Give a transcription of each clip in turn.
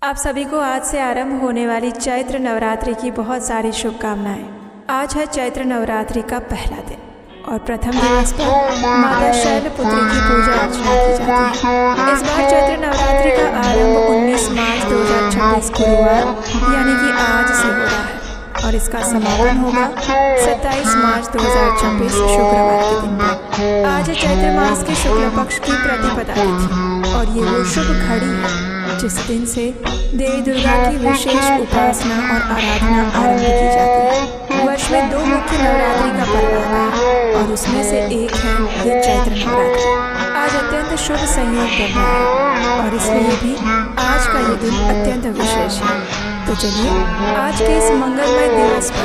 आप सभी को आज से आरंभ होने वाली चैत्र नवरात्रि की बहुत सारी शुभकामनाएं। आज है चैत्र नवरात्रि का पहला दिन और प्रथम दिवस पर माता शैलपुत्री की पूजा अर्चना की जाती है। इस बार चैत्र नवरात्रि का आरंभ 19 मार्च 2026 गुरुवार यानी कि आज से हो रहा है और इसका समापन होगा 27 मार्च 2026 शुक्रवार के दिन पर। आज चैत्र मास के शुक्ल पक्ष की प्रतिपदा तिथि और ये वो शुभ घड़ी है जिस दिन से देवी दुर्गा की विशेष उपासना और आराधना आरंभ की जाती है। वर्ष में 2 मुख्य नवरात्रि का पर्व आता है और उसमें से एक है ये चैत्र नवरात्रि। आज अत्यंत शुभ संयोग बन रहा है और इसलिए भी आज का ये दिन अत्यंत विशेष है। तो चलिए आज के इस मंगलमय दिवस पर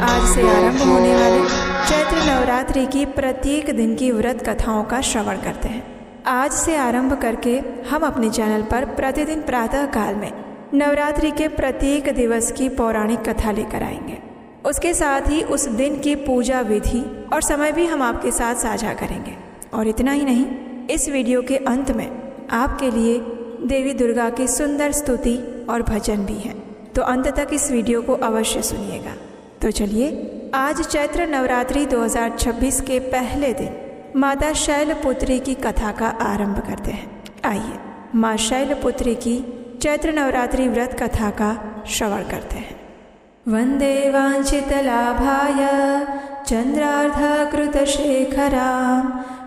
आज से आरंभ होने वाले चैत्र नवरात्रि की प्रत्येक दिन की व्रत कथाओं का श्रवण करते हैं। आज से आरंभ करके हम अपने चैनल पर प्रतिदिन प्रातः काल में नवरात्रि के प्रत्येक दिवस की पौराणिक कथा लेकर आएंगे। उसके साथ ही उस दिन की पूजा विधि और समय भी हम आपके साथ साझा करेंगे। और इतना ही नहीं, इस वीडियो के अंत में आपके लिए देवी दुर्गा की सुंदर स्तुति और भजन भी हैं, तो अंत तक इस वीडियो को अवश्य सुनिएगा। तो चलिए आज चैत्र नवरात्रि 2026 के पहले दिन माता शैलपुत्री की कथा का आरंभ करते हैं। आइए माँ शैलपुत्री की चैत्र नवरात्रि व्रत कथा का श्रवण करते हैं। वंदे वांछितलाभाय चंद्रार्धकृतशेखरां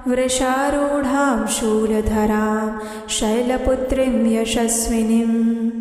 वृषारूढ़ां शूलधरां शैलपुत्रीं यशस्विनीं।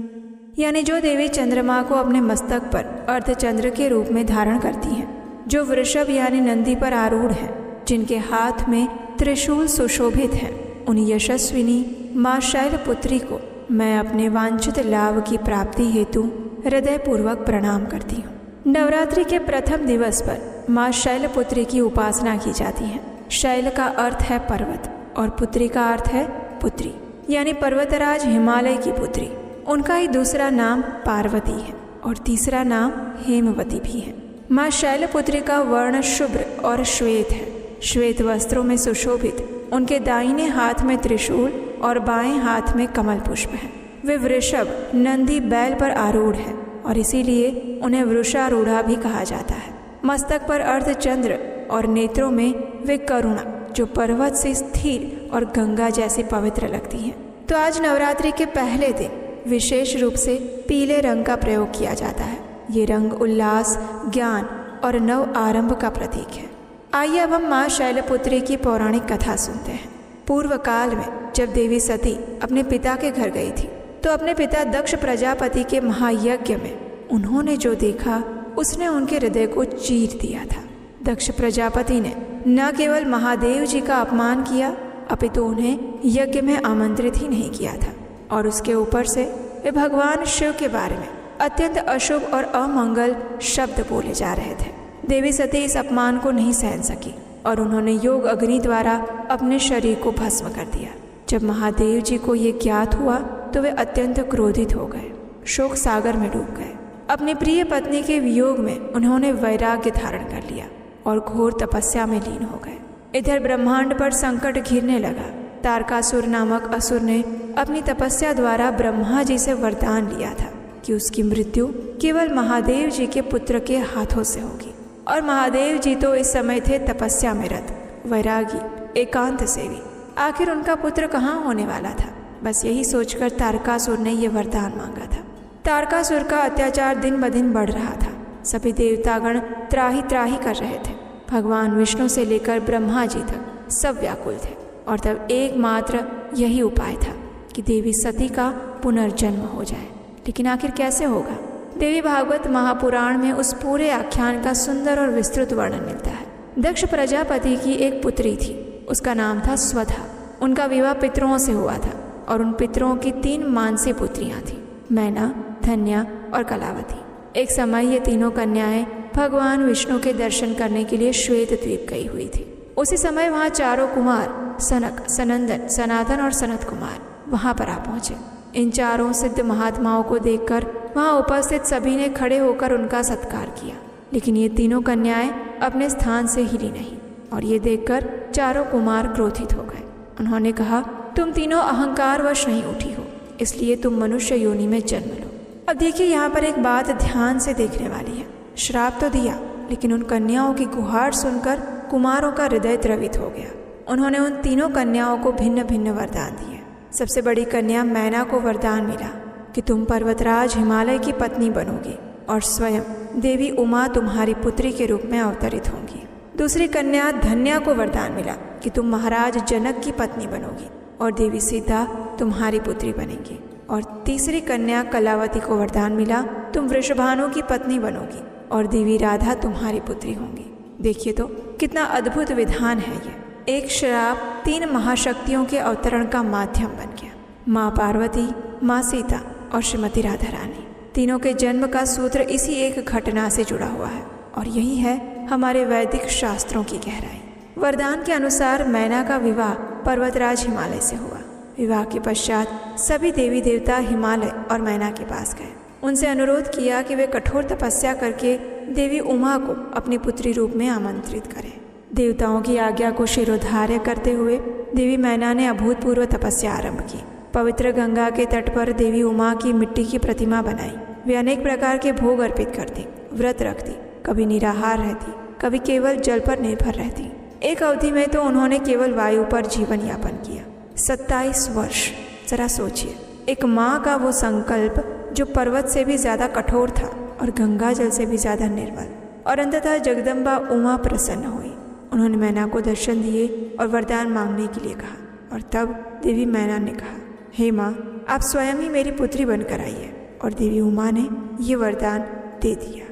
यानी जो देवी चंद्रमा को अपने मस्तक पर अर्धचंद्र के रूप में धारण करती हैं, जो वृषभ यानी नंदी पर आरूढ़ हैं, जिनके हाथ में त्रिशूल सुशोभित हैं, उन यशस्विनी माँ शैलपुत्री को मैं अपने वांछित लाभ की प्राप्ति हेतु हृदयपूर्वक प्रणाम करती हूँ। नवरात्रि के प्रथम दिवस पर माँ शैलपुत्री की उपासना की जाती है। शैल का अर्थ है पर्वत और पुत्री का अर्थ है पुत्री, यानी पर्वतराज हिमालय की पुत्री। उनका ही दूसरा नाम पार्वती है और तीसरा नाम हेमवती भी है। माँ शैलपुत्री का वर्ण शुभ्र और श्वेत है। श्वेत वस्त्रों में सुशोभित उनके दाहिने हाथ में त्रिशूल और बाएं हाथ में कमल पुष्प है। वे वृषभ नंदी बैल पर आरूढ़ है और इसीलिए उन्हें वृषारूढ़ा भी कहा जाता है। मस्तक पर अर्धचंद्र और नेत्रों में वे करुणा जो पर्वत से स्थिर और गंगा जैसे पवित्र लगती हैं। तो आज नवरात्रि के पहले दिन विशेष रूप से पीले रंग का प्रयोग किया जाता है। ये रंग उल्लास, ज्ञान और नव आरंभ का प्रतीक है। आइए अब हम माँ शैलपुत्री की पौराणिक कथा सुनते हैं। पूर्व काल में जब देवी सती अपने पिता के घर गई थी तो अपने पिता दक्ष प्रजापति के महायज्ञ में उन्होंने जो देखा उसने उनके हृदय को चीर दिया था। दक्ष प्रजापति ने न केवल महादेव जी का अपमान किया अपितु उन्हें यज्ञ में आमंत्रित ही नहीं किया था और उसके ऊपर से वे भगवान शिव के बारे में अत्यंत अशुभ और अमंगल शब्द बोले जा रहे थे। देवी सती इस अपमान को नहीं सहन सकी और उन्होंने योग अग्नि द्वारा अपने शरीर को भस्म कर दिया। जब महादेव जी को ये ज्ञात हुआ तो वे अत्यंत क्रोधित हो गए, शोक सागर में डूब गए। अपनी प्रिय पत्नी के वियोग में उन्होंने वैराग्य धारण कर लिया और घोर तपस्या में लीन हो गए। इधर ब्रह्मांड पर संकट घिरने लगा। तारकासुर नामक असुर ने अपनी तपस्या द्वारा ब्रह्मा जी से वरदान लिया था कि उसकी मृत्यु केवल महादेव जी के पुत्र के हाथों से होगी। और महादेव जी तो इस समय थे तपस्या में रत, वैरागी, एकांत सेवी। आखिर उनका पुत्र कहाँ होने वाला था? बस यही सोचकर तारकासुर ने यह वरदान मांगा था। तारकासुर का अत्याचार दिन ब दिन बढ़ रहा था। सभी देवतागण त्राही त्राही कर रहे थे। भगवान विष्णु से लेकर ब्रह्मा जी तक सब व्याकुल थे और तब एकमात्र यही उपाय था कि देवी सती का पुनर्जन्म हो जाए। लेकिन आखिर कैसे होगा? देवी भागवत महापुराण में उस पूरे आख्यान का सुंदर और विस्तृत वर्णन मिलता है। दक्ष प्रजापति की एक पुत्री थी, उसका नाम था स्वधा। उनका विवाह पितरों से हुआ था और उन पितरों की 3 मानसी पुत्रियां थीं, मैना, धन्या और कलावती। एक समय ये तीनों कन्याएं भगवान विष्णु के दर्शन करने के लिए श्वेत द्वीप गई हुई थी। उसी समय वहाँ चारों कुमार सनक, सनंदन, सनातन और सनत कुमार वहाँ पर आ पहुँचे। इन चारों सिद्ध महात्माओं को देखकर वहाँ उपस्थित सभी ने खड़े होकर उनका सत्कार किया, लेकिन ये तीनों कन्याएं अपने स्थान से हिली नहीं और ये देखकर चारों कुमार क्रोधित हो गए। उन्होंने कहा, तुम तीनों अहंकारवश नहीं उठी हो, इसलिए तुम मनुष्य योनि में जन्म लो। अब देखिए यहाँ पर एक बात ध्यान से देखने वाली है। श्राप तो दिया, लेकिन उन कन्याओं की गुहार सुनकर कुमारों का हृदय द्रवित हो गया। उन्होंने उन तीनों कन्याओं को भिन्न भिन्न वरदान दिए। सबसे बड़ी कन्या मैना को वरदान मिला कि तुम पर्वतराज हिमालय की पत्नी बनोगी और स्वयं देवी उमा तुम्हारी पुत्री के रूप में अवतरित होंगी। दूसरी कन्या धन्या को वरदान मिला कि तुम महाराज जनक की पत्नी बनोगी और देवी सीता तुम्हारी पुत्री बनेगी। और तीसरी कन्या कलावती को वरदान मिला, तुम वृषभानु की पत्नी बनोगी और देवी राधा तुम्हारी पुत्री होंगी। देखिए तो कितना अद्भुत विधान है ये। एक श्राप 3 महाशक्तियों के अवतरण का माध्यम बन गया। माँ पार्वती, माँ सीता और श्रीमती राधा रानी, तीनों के जन्म का सूत्र इसी एक घटना से जुड़ा हुआ है और यही है हमारे वैदिक शास्त्रों की गहराई। वरदान के अनुसार मैना का विवाह पर्वतराज हिमालय से हुआ। विवाह के पश्चात सभी देवी देवता हिमालय और मैना के पास गए। उनसे अनुरोध किया कि वे कठोर तपस्या करके देवी उमा को अपनी पुत्री रूप में आमंत्रित करें। देवताओं की आज्ञा को शिरोधार्य करते हुए देवी मैना ने अभूतपूर्व तपस्या आरंभ की। पवित्र गंगा के तट पर देवी उमा की मिट्टी की प्रतिमा बनाई। वे अनेक प्रकार के भोग अर्पित करती, व्रत रखती, कभी निराहार रहती, कभी केवल जल पर निर्भर रहती। एक अवधि में तो उन्होंने केवल वायु पर जीवन यापन किया। 27 वर्ष। जरा सोचिए, एक माँ का वो संकल्प जो पर्वत से भी ज्यादा कठोर था और गंगा जल से भी ज्यादा निर्मल। और अंततः जगदम्बा उमा प्रसन्न हुई। उन्होंने मैना को दर्शन दिए और वरदान मांगने के लिए कहा। और तब देवी मैना ने कहा, हे माँ, आप स्वयं ही मेरी पुत्री बनकर आइए। और देवी उमा ने ये वरदान दे दिया।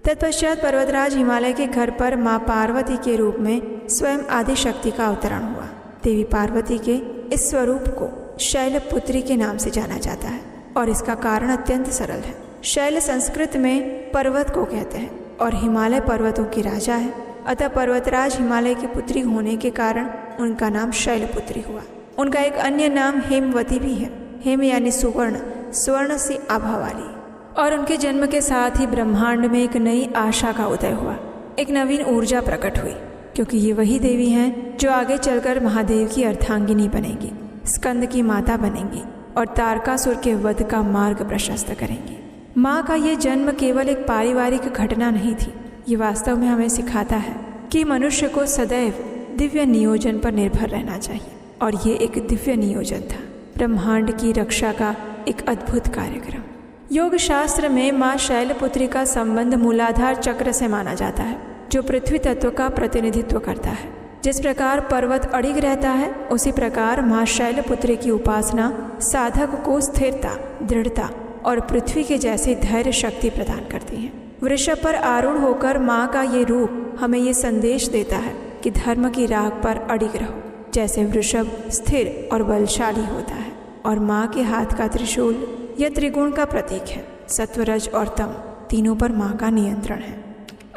तत्पश्चात पर्वतराज हिमालय के घर पर माँ पार्वती के रूप में स्वयं आदि शक्ति का अवतरण हुआ। देवी पार्वती के इस स्वरूप को शैलपुत्री के नाम से जाना जाता है और इसका कारण अत्यंत सरल है। शैल संस्कृत में पर्वत को कहते हैं और हिमालय पर्वतों के राजा है। अतः पर्वतराज हिमालय की पुत्री होने के कारण उनका नाम शैलपुत्री हुआ। उनका एक अन्य नाम हेमवती भी है। हेम यानी सुवर्ण, स्वर्ण सी आभा वाली। और उनके जन्म के साथ ही ब्रह्मांड में एक नई आशा का उदय हुआ, एक नवीन ऊर्जा प्रकट हुई, क्योंकि ये वही देवी हैं जो आगे चलकर महादेव की अर्धांगिनी बनेंगी, स्कंद की माता बनेंगी और तारकासुर के वध का मार्ग प्रशस्त करेंगी। माँ का ये जन्म केवल एक पारिवारिक घटना नहीं थी। ये वास्तव में हमें सिखाता है कि मनुष्य को सदैव दिव्य नियोजन पर निर्भर रहना चाहिए। और ये एक दिव्य नियोजन था, ब्रह्मांड की रक्षा का एक अद्भुत कार्यक्रम। योग शास्त्र में माँ शैलपुत्री का संबंध मूलाधार चक्र से माना जाता है, जो पृथ्वी तत्व का प्रतिनिधित्व करता है। जिस प्रकार पर्वत अडिग रहता है, उसी प्रकार माँ शैलपुत्री की उपासना साधक को स्थिरता, दृढ़ता और पृथ्वी के जैसी धैर्य शक्ति प्रदान करती है। वृषभ पर आरूढ़ होकर माँ का ये रूप हमें ये संदेश देता है कि धर्म की राह पर अडिग रहो। जैसे वृषभ स्थिर और बलशाली होता है और माँ के हाथ का त्रिशूल यह त्रिगुण का प्रतीक है। सत्वरज और तम तीनों पर माँ का नियंत्रण है।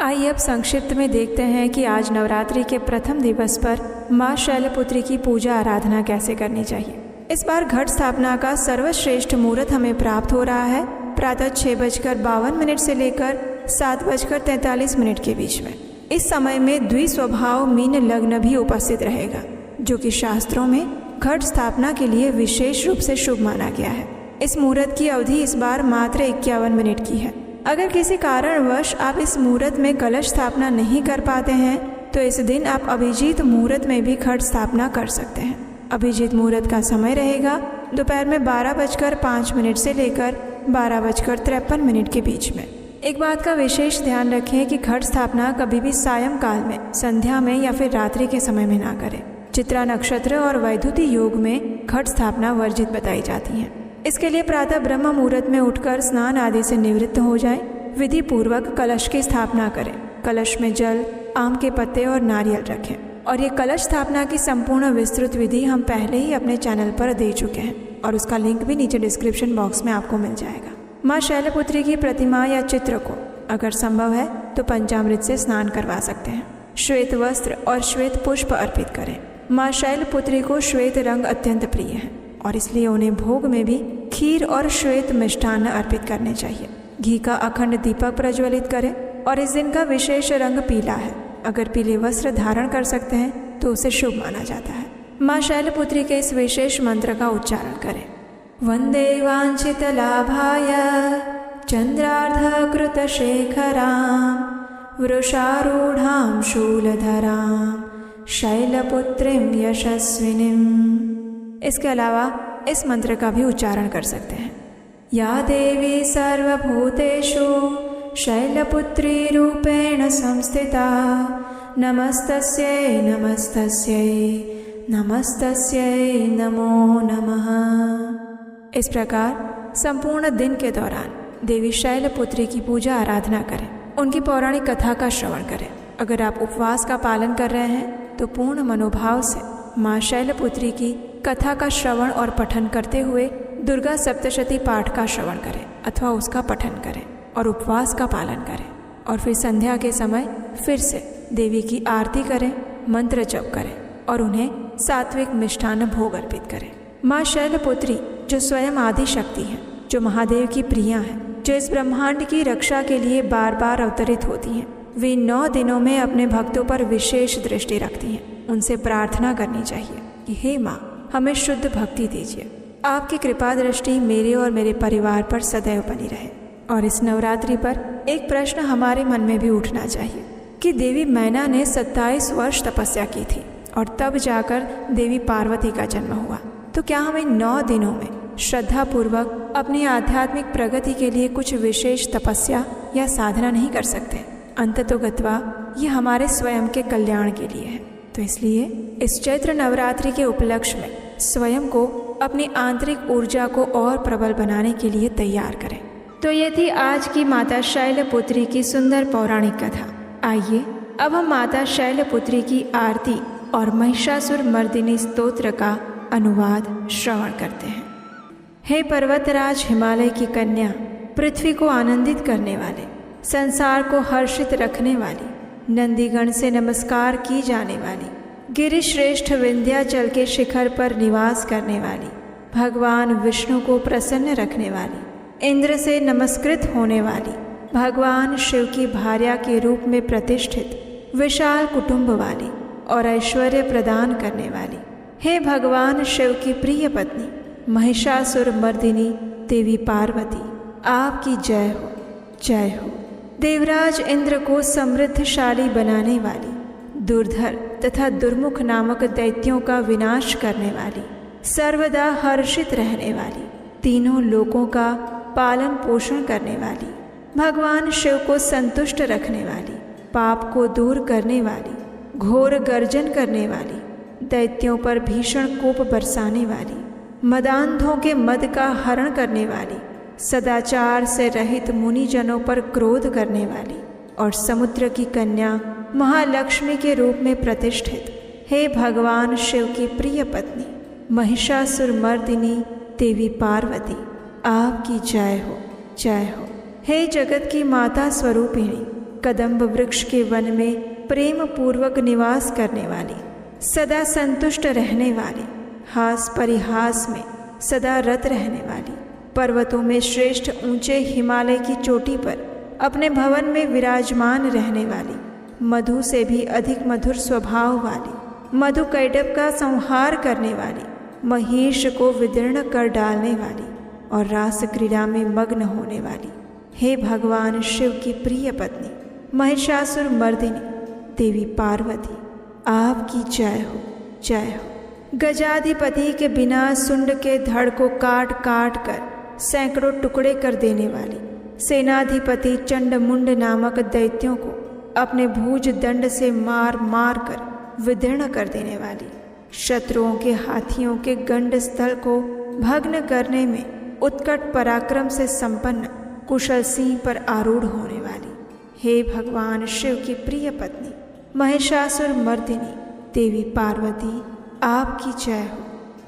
आइए अब संक्षिप्त में देखते हैं कि आज नवरात्रि के प्रथम दिवस पर माँ शैलपुत्री की पूजा आराधना कैसे करनी चाहिए। इस बार घट स्थापना का सर्वश्रेष्ठ मुहूर्त हमें प्राप्त हो रहा है प्रातः 6:52 से लेकर 7:43 के बीच में। इस समय में द्विस्वभाव मीन लग्न भी उपस्थित रहेगा, जो कि शास्त्रों में घट स्थापना के लिए विशेष रूप से शुभ माना गया है। इस मुहूर्त की अवधि इस बार मात्र 51 मिनट की है। अगर किसी कारणवश आप इस मुहूर्त में कलश स्थापना नहीं कर पाते हैं तो इस दिन आप अभिजीत मुहूर्त में भी घट स्थापना कर सकते हैं। अभिजीत मुहूर्त का समय रहेगा दोपहर में 12:05 से लेकर 12:53 के बीच में। एक बात का विशेष ध्यान रखें कि घट स्थापना कभी भी सायंकाल में, संध्या में या फिर रात्रि के समय में ना करें। चित्रा नक्षत्र और वैद्युति योग में घट स्थापना वर्जित बताई जाती है। इसके लिए प्रातः ब्रह्म मुहूर्त में उठकर स्नान आदि से निवृत्त हो जाएं, विधि पूर्वक कलश की स्थापना करें। कलश में जल, आम के पत्ते और नारियल रखें। और ये कलश स्थापना की संपूर्ण विस्तृत विधि हम पहले ही अपने चैनल पर दे चुके हैं और उसका लिंक भी नीचे डिस्क्रिप्शन बॉक्स में आपको मिल जाएगा। माँ शैलपुत्री की प्रतिमा या चित्र को अगर संभव है तो पंचामृत से स्नान करवा सकते हैं। श्वेत वस्त्र और श्वेत पुष्प अर्पित करें। माँ शैलपुत्री को श्वेत रंग अत्यंत प्रिय है और इसलिए उन्हें भोग में भी खीर और श्वेत मिष्ठान्न अर्पित करने चाहिए। घी का अखंड दीपक प्रज्वलित करें और इस दिन का विशेष रंग पीला है। अगर पीले वस्त्र धारण कर सकते हैं तो उसे शुभ माना जाता है। माँ शैलपुत्री के इस विशेष मंत्र का उच्चारण करें। वन्दे वाञ्छितलाभाय चन्द्रार्धकृतशेखरां वृषारूढां शूलधरां शैलपुत्रीं यशस्विनीम्। इसके अलावा इस मंत्र का भी उच्चारण कर सकते हैं। या देवी सर्वभूतेषु शैलपुत्री रूपेण संस्थिता नमस्तस्यै नमस्तस्यै नमस्तस्यै नमो नमः। इस प्रकार संपूर्ण दिन के दौरान देवी शैलपुत्री की पूजा आराधना करें, उनकी पौराणिक कथा का श्रवण करें। अगर आप उपवास का पालन कर रहे हैं तो पूर्ण मनोभाव से माँ शैलपुत्री की कथा का श्रवण और पठन करते हुए दुर्गा सप्तशती पाठ का श्रवण करें अथवा उसका पठन करें और उपवास का पालन करें। और फिर संध्या के समय फिर से देवी की आरती करें, मंत्र जप करें और उन्हें सात्विक मिष्ठान्न भोग अर्पित करें। माँ शैलपुत्री जो स्वयं आदि शक्ति है, जो महादेव की प्रिया है, जो इस ब्रह्मांड की रक्षा के लिए बार बार अवतरित होती हैं, वे 9 दिनों में अपने भक्तों पर विशेष दृष्टि रखती हैं। उनसे प्रार्थना करनी चाहिए कि हे माँ, हमें शुद्ध भक्ति दीजिए, आपकी कृपा दृष्टि मेरे और मेरे परिवार पर सदैव बनी रहे। और इस नवरात्रि पर एक प्रश्न हमारे मन में भी उठना चाहिए कि देवी मैना ने 27 वर्ष तपस्या की थी और तब जाकर देवी पार्वती का जन्म हुआ। तो क्या हम इन 9 दिनों में श्रद्धापूर्वक अपनी आध्यात्मिक प्रगति के लिए कुछ विशेष तपस्या या साधना नहीं कर सकते? अंततोगत्वा ये हमारे स्वयं के कल्याण के लिए है। तो इसलिए इस चैत्र नवरात्रि के उपलक्ष्य में स्वयं को अपनी आंतरिक ऊर्जा को और प्रबल बनाने के लिए तैयार करें। तो ये थी आज की माता शैलपुत्री की सुंदर पौराणिक कथा। आइए अब हम माता शैलपुत्री की आरती और महिषासुर मर्दिनी स्तोत्र का अनुवाद श्रवण करते हैं। हे पर्वतराज हिमालय की कन्या, पृथ्वी को आनंदित करने वाले, संसार को हर्षित रखने वाली, नंदीगण से नमस्कार की जाने वाली, गिरिश्रेष्ठ विंध्याचल के शिखर पर निवास करने वाली, भगवान विष्णु को प्रसन्न रखने वाली, इंद्र से नमस्कृत होने वाली, भगवान शिव की भार्या के रूप में प्रतिष्ठित, विशाल कुटुंब वाली और ऐश्वर्य प्रदान करने वाली, हे भगवान शिव की प्रिय पत्नी महिषासुर मर्दिनी देवी पार्वती, आपकी जय हो, जय हो। देवराज इंद्र को समृद्धशाली बनाने वाली, दुर्धर तथा दुर्मुख नामक दैत्यों का विनाश करने वाली, सर्वदा हर्षित रहने वाली, तीनों लोकों का पालन पोषण करने वाली, भगवान शिव को संतुष्ट रखने वाली, पाप को दूर करने वाली, घोर गर्जन करने वाली, दैत्यों पर भीषण कोप बरसाने वाली, मदांधों के मद का हरण करने वाली, सदाचार से रहित मुनिजनों पर क्रोध करने वाली और समुद्र की कन्या महालक्ष्मी के रूप में प्रतिष्ठित, हे भगवान शिव की प्रिय पत्नी महिषासुर मर्दिनी देवी पार्वती, आपकी जय हो, जय हो। हे जगत की माता स्वरूपिणी, कदम्ब वृक्ष के वन में प्रेम पूर्वक निवास करने वाली, सदा संतुष्ट रहने वाली, हास परिहास में सदा रत रहने वाली, पर्वतों में श्रेष्ठ ऊंचे हिमालय की चोटी पर अपने भवन में विराजमान रहने वाली, मधु से भी अधिक मधुर स्वभाव वाली, मधु कैटभ का संहार करने वाली, महिष को विदीर्ण कर डालने वाली और रास क्रीड़ा में मग्न होने वाली, हे भगवान शिव की प्रिय पत्नी महिषासुर मर्दिनी देवी पार्वती, आपकी जय हो, जय हो। गजाधिपति के बिना सुंड के धड़ को काट काट कर सैकड़ों टुकड़े कर देने वाली, सेनाधिपति चंडमुंड नामक दैत्यों को अपने भुज दंड से मार मार कर विदीर्ण कर देने वाली, शत्रुओं के हाथियों के गंड स्थल को भग्न करने में उत्कट पराक्रम से संपन्न कुशल सिंह पर आरूढ़ होने वाली, हे भगवान शिव की प्रिय पत्नी महिषासुर मर्दिनी देवी पार्वती, आपकी जय हो,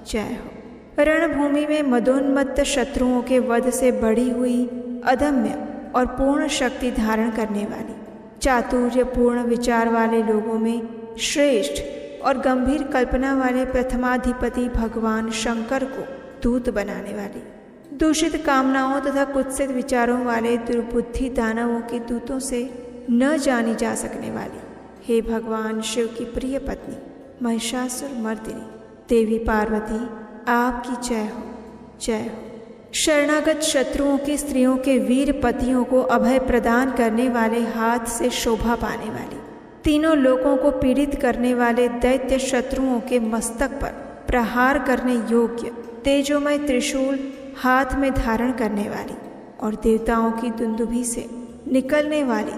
जय हो। रणभूमि में मदोन्मत्त शत्रुओं के वध से बढ़ी हुई अदम्य और पूर्ण शक्ति धारण करने वाली, चातुर्यपूर्ण विचार वाले लोगों में श्रेष्ठ और गंभीर कल्पना वाले प्रथमाधिपति भगवान शंकर को दूत बनाने वाली, दूषित कामनाओं तथा कुत्सित विचारों वाले दुर्बुद्धि दानवों के दूतों से न जानी जा सकने वाली, हे भगवान शिव की प्रिय पत्नी महिषासुर मर्दिनी देवी पार्वती, आपकी जय हो, जय हो। शरणागत शत्रुओं की स्त्रियों के वीर पतियों को अभय प्रदान करने वाले, हाथ से शोभा पाने वाली, तीनों लोगों को पीड़ित करने वाले दैत्य शत्रुओं के मस्तक पर प्रहार करने योग्य तेजोमय त्रिशूल हाथ में धारण करने वाली और देवताओं की दुंदुभी से निकलने वाली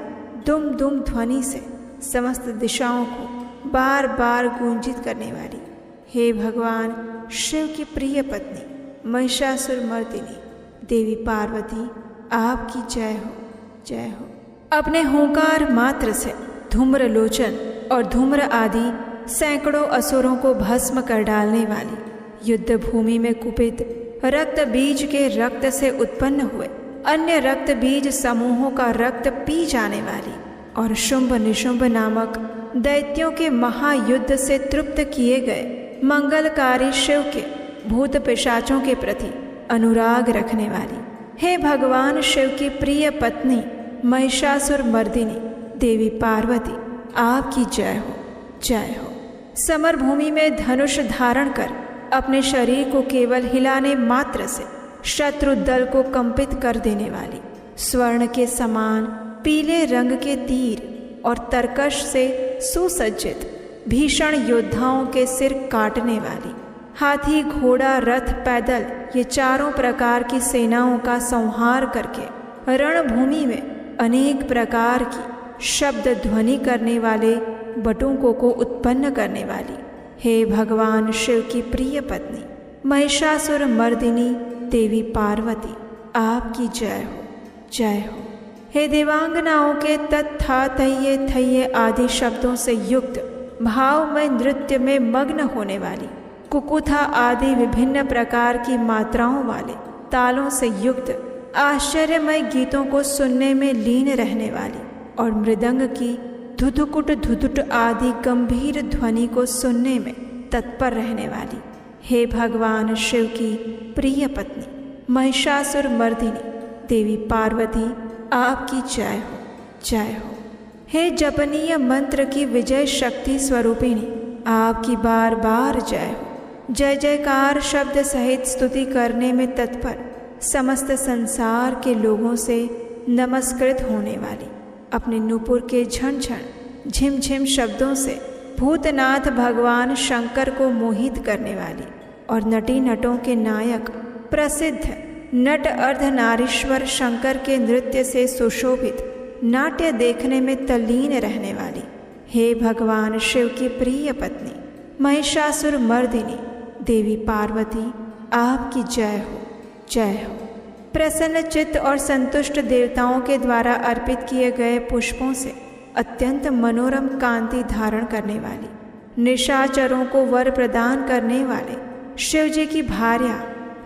दुम दुम ध्वनि से समस्त दिशाओं को बार बार गूंजित करने वाली, हे भगवान शिव की प्रिय पत्नी महिषासुर मर्दिनी देवी पार्वती, आपकी जय हो, जय हो। अपने हुंकार मात्र से धूम्र लोचन और धूम्र आदि सैकड़ों असुरों को भस्म कर डालने वाली, युद्ध भूमि में कुपित रक्त बीज के रक्त से उत्पन्न हुए अन्य रक्त बीज समूहों का रक्त पी जाने वाली और शुंभ निशुंभ नामक दैत्यों के महायुद्ध से तृप्त किए गए मंगलकारी शिव के भूत पिशाचों के प्रति अनुराग रखने वाली, हे भगवान शिव की प्रिय पत्नी महिषासुर मर्दिनी देवी पार्वती, आपकी जय हो, जय हो। समर भूमि में धनुष धारण कर अपने शरीर को केवल हिलाने मात्र से शत्रु दल को कंपित कर देने वाली, स्वर्ण के समान पीले रंग के तीर और तरकश से सुसज्जित भीषण योद्धाओं के सिर काटने वाली, हाथी घोड़ा रथ पैदल ये चारों प्रकार की सेनाओं का संहार करके रणभूमि में अनेक प्रकार की शब्द ध्वनि करने वाले बटुकों को उत्पन्न करने वाली, हे भगवान शिव की प्रिय पत्नी महिषासुर मर्दिनी देवी पार्वती, आपकी जय हो, जय हो। हे देवांगनाओं के तत्था थैये थैये आदि शब्दों से युक्त भावमय नृत्य में मग्न होने वाली, कुकुथा आदि विभिन्न प्रकार की मात्राओं वाले तालों से युक्त आश्चर्यमय गीतों को सुनने में लीन रहने वाली और मृदंग की धुधुकुट आदि गंभीर ध्वनि को सुनने में तत्पर रहने वाली, हे भगवान शिव की प्रिय पत्नी महिषासुर मर्दिनी देवी पार्वती, आपकी जय हो, जय हो। हे जपनीय मंत्र की विजय शक्ति स्वरूपिणी, आपकी बार बार जय हो। जय जयकार शब्द सहित स्तुति करने में तत्पर समस्त संसार के लोगों से नमस्कृत होने वाली, अपने नूपुर के झनझन झिमझिम शब्दों से भूतनाथ भगवान शंकर को मोहित करने वाली और नटी नटों के नायक प्रसिद्ध नट अर्धनारीश्वर शंकर के नृत्य से सुशोभित नाट्य देखने में तल्लीन रहने वाली, हे भगवान शिव की प्रिय पत्नी महिषासुर मर्दिनी देवी पार्वती, आपकी जय हो, जय हो। प्रसन्न चित्त और संतुष्ट देवताओं के द्वारा अर्पित किए गए पुष्पों से अत्यंत मनोरम कांति धारण करने वाली, निशाचरों को वर प्रदान करने वाले शिव जी की भार्या,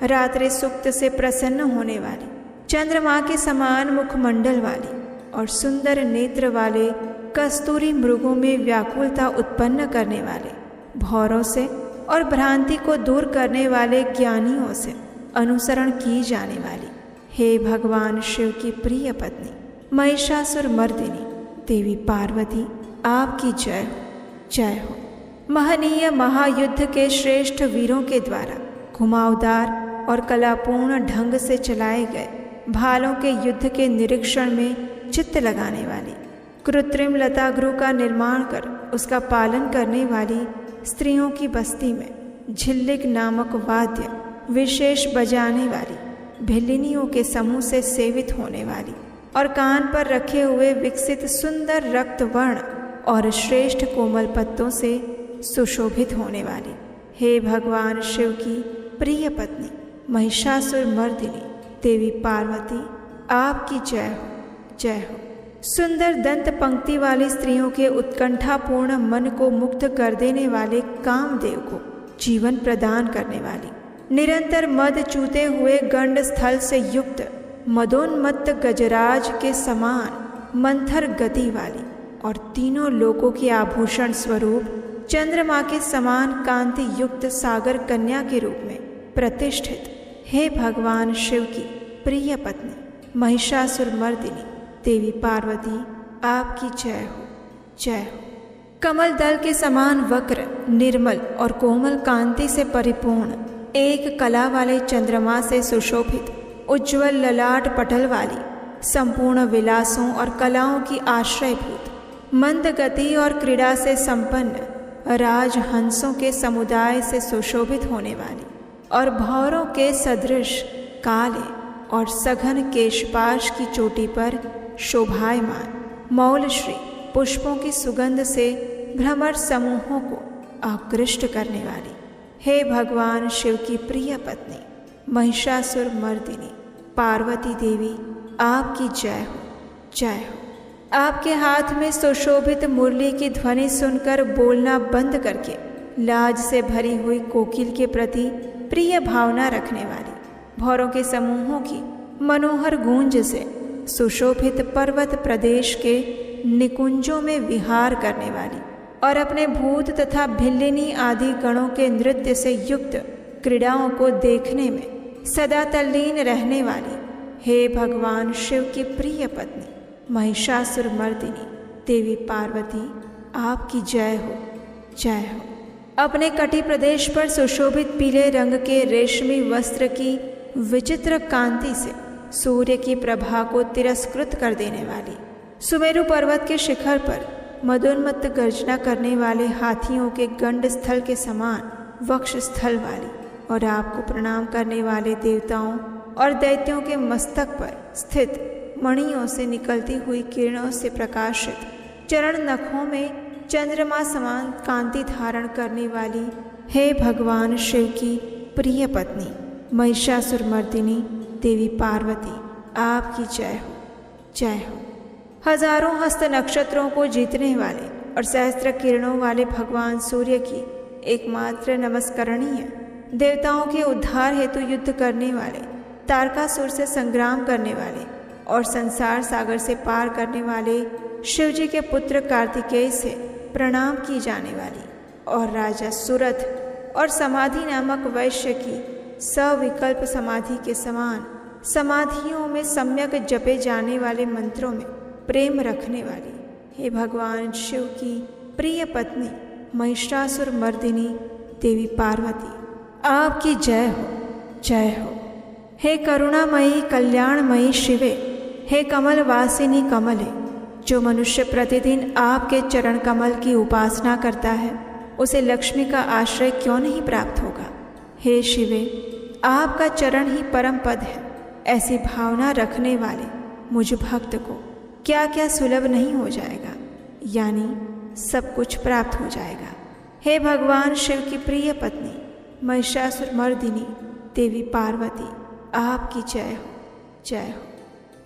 रात्रि सुक्त से प्रसन्न होने वाली, चंद्रमा के समान मुखमंडल वाली और सुंदर नेत्र वाले कस्तूरी मृगों में व्याकुलता उत्पन्न करने वाले, भौरों से और भ्रांति को दूर करने वाले ज्ञानियों से अनुसरण की जाने वाली, हे भगवान शिव की प्रिय पत्नी महिषासुर मर्दिनी देवी पार्वती, आपकी जय हो, जय हो। महनीय महायुद्ध के श्रेष्ठ वीरों के द्वारा घुमावदार और कलापूर्ण ढंग से चलाए गए भालों के युद्ध के निरीक्षण में चित्त लगाने वाली, कृत्रिम लतागृह का निर्माण कर उसका पालन करने वाली स्त्रियों की बस्ती में झिल्लिक नामक वाद्य विशेष बजाने वाली, भिल्लिनियों के समूह से सेवित होने वाली और कान पर रखे हुए विकसित सुंदर रक्त वर्ण और श्रेष्ठ कोमल पत्तों से सुशोभित होने वाली, हे भगवान शिव की प्रिय पत्नी महिषासुर मर्दिनी देवी पार्वती, आपकी जय हो, जय हो। सुंदर दंत पंक्ति वाली स्त्रियों के उत्कंठापूर्ण मन को मुक्त कर देने वाले कामदेव को जीवन प्रदान करने वाली, निरंतर मद चूते हुए गंड स्थल से युक्त मदोन्मत्त गजराज के समान मंथर गति वाली और तीनों लोकों के आभूषण स्वरूप चंद्रमा के समान कांति युक्त सागर कन्या के रूप में प्रतिष्ठित, हे भगवान शिव की प्रिय पत्नी महिषासुर मर्दिनी देवी पार्वती, आपकी जय हो, जय हो। कमल दल के समान वक्र, निर्मल और कोमल कांति से परिपूर्ण एक कला वाले चंद्रमा से सुशोभित उज्ज्वल ललाट पटल वाली, संपूर्ण विलासों और कलाओं की आश्रयभूत, मंद गति और क्रीड़ा से संपन्न, राजहंसों के समुदाय से सुशोभित होने वाली और भौरों के सदृश काले और सघन केशपाश की चोटी पर शोभायमान मौलश्री पुष्पों की सुगंध से भ्रमर समूहों को आकृष्ट करने वाली, हे भगवान शिव की प्रिय पत्नी महिषासुर मर्दिनी पार्वती देवी, आपकी जय हो, जय हो। आपके हाथ में सुशोभित मुरली की ध्वनि सुनकर बोलना बंद करके लाज से भरी हुई कोकिल के प्रति प्रिय भावना रखने वाली, भौरों के समूहों की मनोहर गूंज से सुशोभित पर्वत प्रदेश के निकुंजों में विहार करने वाली और अपने भूत तथा भिल्लिनी आदि गणों के नृत्य से युक्त क्रीड़ाओं को देखने में सदा तल्लीन रहने वाली, हे भगवान शिव की प्रिय पत्नी महिषासुर मर्दिनी देवी पार्वती, आपकी जय हो, जय हो। अपने कटी प्रदेश पर सुशोभित पीले रंग के रेशमी वस्त्र की विचित्र कांति से सूर्य की प्रभा को तिरस्कृत कर देने वाली, सुमेरु पर्वत के शिखर पर मदोन्मत्त गर्जना करने वाले हाथियों के गंड स्थल के समान वक्ष स्थल वाली और आपको प्रणाम करने वाले देवताओं और दैत्यों के मस्तक पर स्थित मणियों से निकलती हुई किरणों से प्रकाशित, चरण नखों में चंद्रमा समान कांति धारण करने वाली, हे भगवान शिव की प्रिय पत्नी महिषासुर मर्दिनी देवी पार्वती, आपकी जय हो, जय हो। हजारों हस्त नक्षत्रों को जीतने वाले और सहस्त्र किरणों वाले भगवान सूर्य की एकमात्र नमस्करणीय, देवताओं के उद्धार हेतु युद्ध करने वाले, तारकासुर से संग्राम करने वाले और संसार सागर से पार करने वाले शिवजी के पुत्र कार्तिकेय से प्रणाम की जाने वाली और राजा सुरथ और समाधि नामक वैश्य की सविकल्प समाधि के समान समाधियों में सम्यक जपे जाने वाले मंत्रों में प्रेम रखने वाली, हे भगवान शिव की प्रिय पत्नी महिषासुर मर्दिनी देवी पार्वती, आपकी जय हो, जय हो। हे करुणामयी कल्याणमयी शिवे, हे कमल वासिनी कमले, जो मनुष्य प्रतिदिन आपके चरण कमल की उपासना करता है उसे लक्ष्मी का आश्रय क्यों नहीं प्राप्त होगा। हे शिवे, आपका चरण ही परम पद है। ऐसी भावना रखने वाले मुझ भक्त को क्या क्या सुलभ नहीं हो जाएगा, यानी सब कुछ प्राप्त हो जाएगा। हे भगवान शिव की प्रिय पत्नी महिषासुर मर्दिनी देवी पार्वती, आपकी जय हो, जय हो।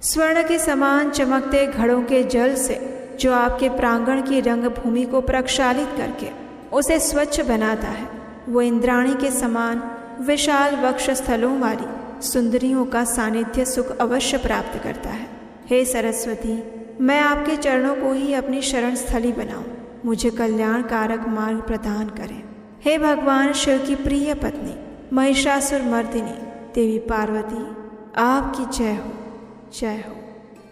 स्वर्ण के समान चमकते घड़ों के जल से जो आपके प्रांगण की रंगभूमि को प्रक्षालित करके उसे स्वच्छ बनाता है, वो इंद्राणी के समान विशाल वक्ष स्थलों वाली सुंदरियों का सानिध्य सुख अवश्य प्राप्त करता है। हे सरस्वती, मैं आपके चरणों को ही अपनी शरण स्थली बनाऊं, मुझे कल्याण कारक मार्ग प्रदान करें। हे भगवान शिव की प्रिय पत्नी महिषासुर मर्दिनी देवी पार्वती, आपकी जय हो, जय हो।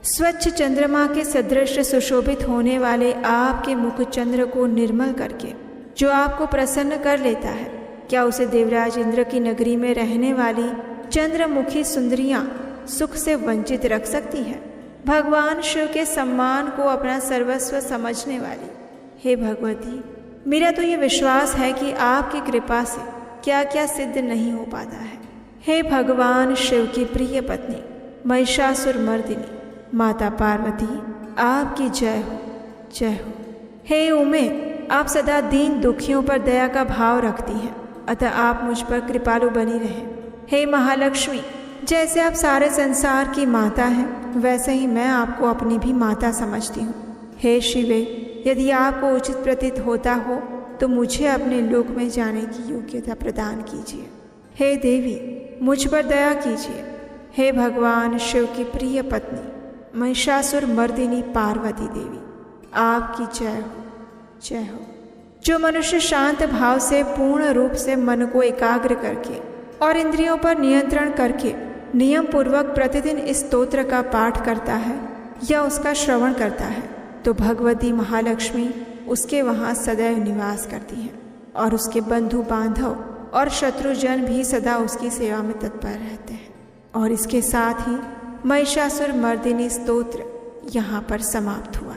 स्वच्छ चंद्रमा के सदृश सुशोभित होने वाले आपके मुख चंद्र को निर्मल करके जो आपको प्रसन्न कर लेता है, क्या उसे देवराज इंद्र की नगरी में रहने वाली चंद्रमुखी सुंदरियां सुख से वंचित रख सकती हैं? भगवान शिव के सम्मान को अपना सर्वस्व समझने वाली, हे भगवती, मेरा तो ये विश्वास है कि आपकी कृपा से क्या क्या सिद्ध नहीं हो पाता है। हे भगवान शिव की प्रिय पत्नी महिषासुर मर्दिनी माता पार्वती, आपकी जय हो, जय हो। हे उमे, आप सदा दीन दुखियों पर दया का भाव रखती हैं, अतः आप मुझ पर कृपालु बनी रहें। हे महालक्ष्मी, जैसे आप सारे संसार की माता हैं, वैसे ही मैं आपको अपनी भी माता समझती हूँ। हे शिवे, यदि आपको उचित प्रतीत होता हो तो मुझे अपने लोक में जाने की योग्यता प्रदान कीजिए। हे देवी, मुझ पर दया कीजिए। हे भगवान शिव की प्रिय पत्नी महिषासुर मर्दिनी पार्वती देवी, आपकी जय हो, जय हो। जो मनुष्य शांत भाव से पूर्ण रूप से मन को एकाग्र करके और इंद्रियों पर नियंत्रण करके नियम पूर्वक प्रतिदिन इस स्तोत्र का पाठ करता है या उसका श्रवण करता है, तो भगवती महालक्ष्मी उसके वहाँ सदैव निवास करती हैं और उसके बंधु बांधव और शत्रुजन भी सदा उसकी सेवा में तत्पर रहते हैं। और इसके साथ ही महिषासुर मर्दिनी स्तोत्र यहाँ पर समाप्त हुआ।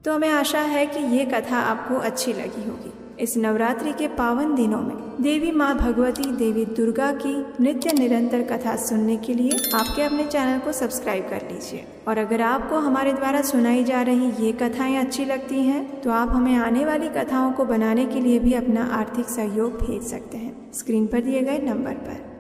तो हमें आशा है कि ये कथा आपको अच्छी लगी होगी। इस नवरात्रि के पावन दिनों में देवी माँ भगवती, देवी दुर्गा की नित्य निरंतर कथा सुनने के लिए आपके अपने चैनल को सब्सक्राइब कर लीजिए। और अगर आपको हमारे द्वारा सुनाई जा रही ये कथाएं अच्छी लगती हैं तो आप हमें आने वाली कथाओं को बनाने के लिए भी अपना आर्थिक सहयोग भेज सकते हैं स्क्रीन पर दिए गए नंबर पर।